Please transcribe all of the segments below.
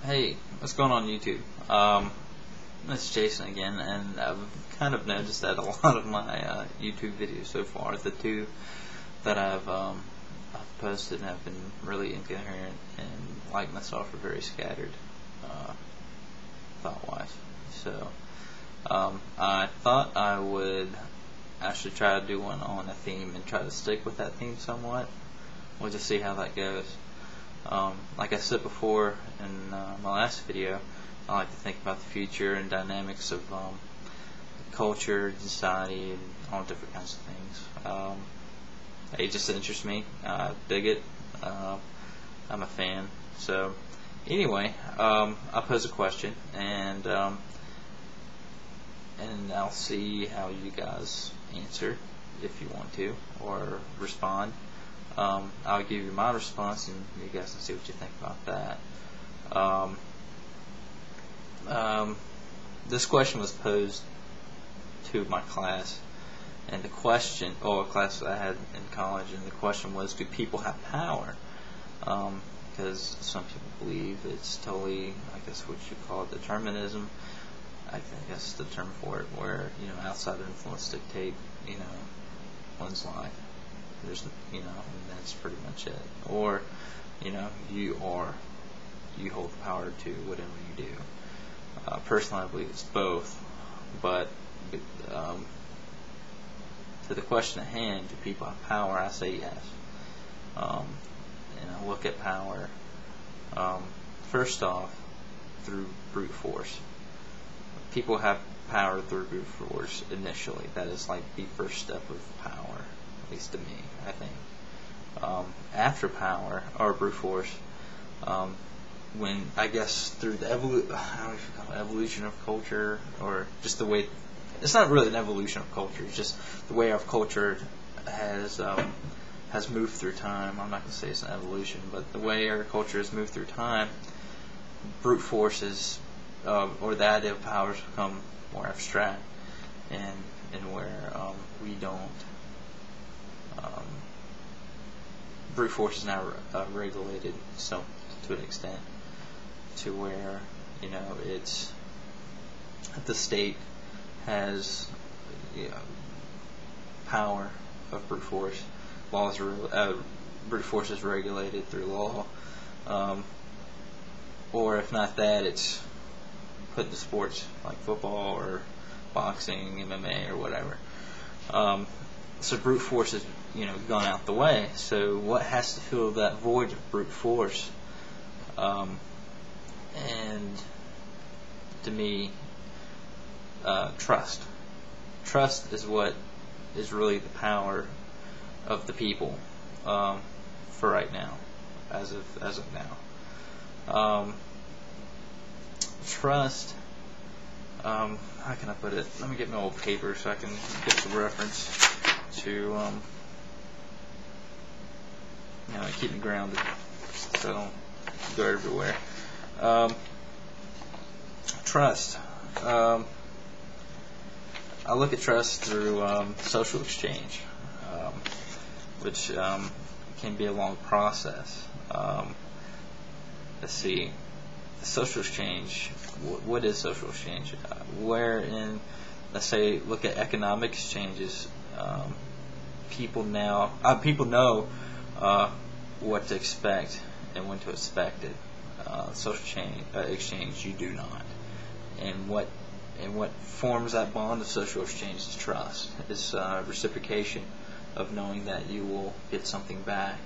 Hey, what's going on YouTube? It's Jason again, and I've kind of noticed that a lot of my YouTube videos so far, the two that I've posted, have been really incoherent and, like myself, are very scattered thought-wise. So I thought I would actually try to do one on a theme and try to stick with that theme somewhat. We'll just see how that goes. Like I said before in my last video, I like to think about the future and dynamics of culture, society, and all different kinds of things. It just interests me. I dig it. I'm a fan. So anyway, I'll pose a question, and I'll see how you guys answer, if you want to, or respond. I'll give you my response, and you guys can see what you think about that. This question was posed to my class, and the question, a class that I had in college, and the question was, do people have power? Because some people believe it's totally, I guess what you call it, determinism. I think that's the term for it, where outside influence dictate one's life. There's and that's pretty much it. Or you hold the power to whatever you do. Personally, I believe it's both, but to the question at hand, do people have power? I say yes. And I look at power first off through brute force. People have power through brute force initially. That is like the first step of power, at least to me, I think. After power, or brute force, when, I guess, through the evolution of culture, or just the way, it's not really an evolution of culture, it's just the way our culture has moved through time. I'm not going to say it's an evolution, but the way our culture has moved through time, brute forces, or the idea of power has become more abstract, and where we don't, brute force is now regulated to an extent, to where it's the state has power of brute force. Brute force is regulated through law, or if not that, it's put into sports like football or boxing, MMA, or whatever. So brute force has gone out the way. So what has to fill that void of brute force? And to me, trust. Trust is what is really the power of the people for right now, as of now. Trust. How can I put it? Let me get my old paper so I can get the reference to keep me grounded, so I don't go everywhere. Trust. I look at trust through social exchange, which can be a long process. Let's see. Social exchange. What is social exchange? Wherein, let's say, look at economic exchanges. People know what to expect and when to expect it. Social exchange, you do not. And what forms that bond of social exchange is trust. It's reciprocation of knowing that you will get something back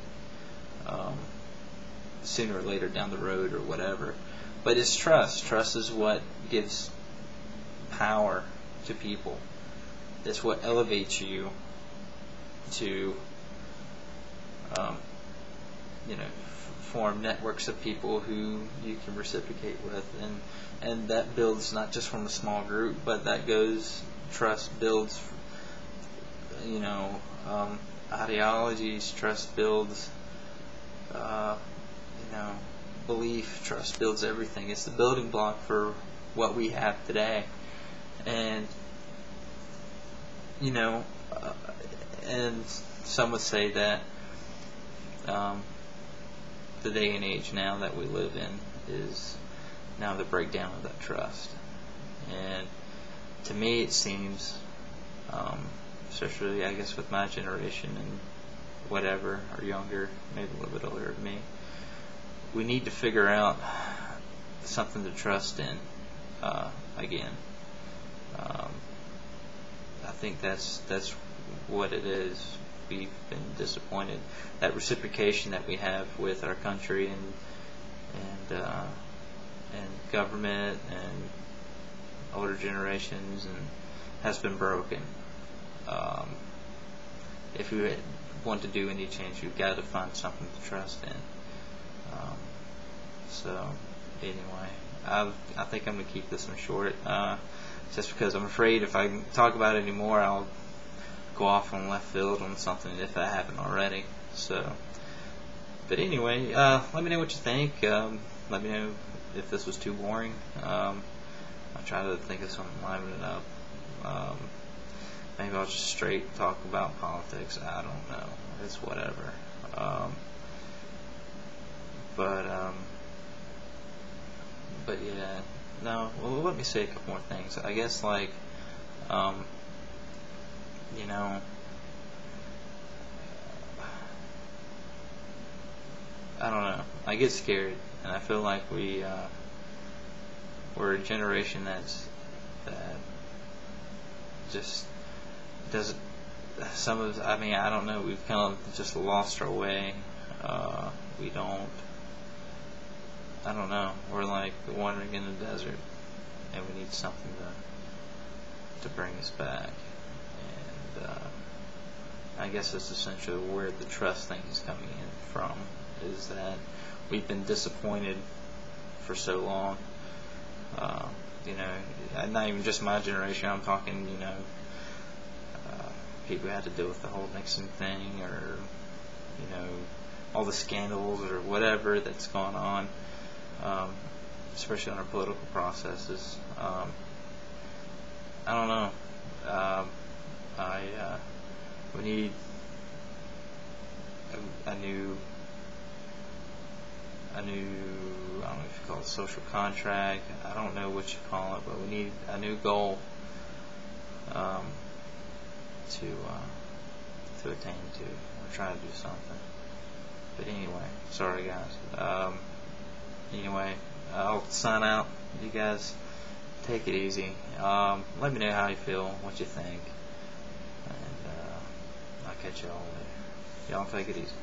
sooner or later down the road or whatever. But it's trust. Trust is what gives power to people. It's what elevates you to form networks of people who you can reciprocate with, and that builds not just from a small group, but trust builds ideologies. Trust builds belief. Trust builds everything. It's the building block for what we have today. And and some would say that the day and age now that we live in is now the breakdown of that trust. And to me, it seems, especially I guess with my generation and whatever, or younger, maybe a little bit older than me, we need to figure out something to trust in again. I think that's what it is. We've been disappointed. That reciprocation that we have with our country and government and older generations has been broken. If we want to do any change, we've got to find something to trust in. So anyway, I think I'm going to keep this one short, just because I'm afraid if I talk about it anymore, I'll go off on left field on something if I haven't already. So, but anyway, let me know what you think. Let me know if this was too boring. I'll try to think of something to liven it up. Maybe I'll just straight talk about politics. I don't know. It's whatever. But yeah, no. Well, let me say a couple more things. I guess like, you know, I don't know. I get scared, and I feel like we're a generation that just doesn't. Some of, I mean, I don't know. We've kind of just lost our way. We don't. I don't know. We're like wandering in the desert, and we need something to bring us back. And I guess that's essentially where the trust thing is coming in from. Is that we've been disappointed for so long. You know, not even just my generation. I'm talking, you know, people who had to deal with the whole Nixon thing, or you know, all the scandals or whatever that's gone on, especially on our political processes. I don't know. We need a new, I don't know if you call it social contract. I don't know what you call it, but we need a new goal to attain to, or try to do something. But anyway, sorry guys. Anyway, I'll sign out. You guys take it easy. Let me know how you feel, what you think, and I'll catch y'all later. Y'all take it easy.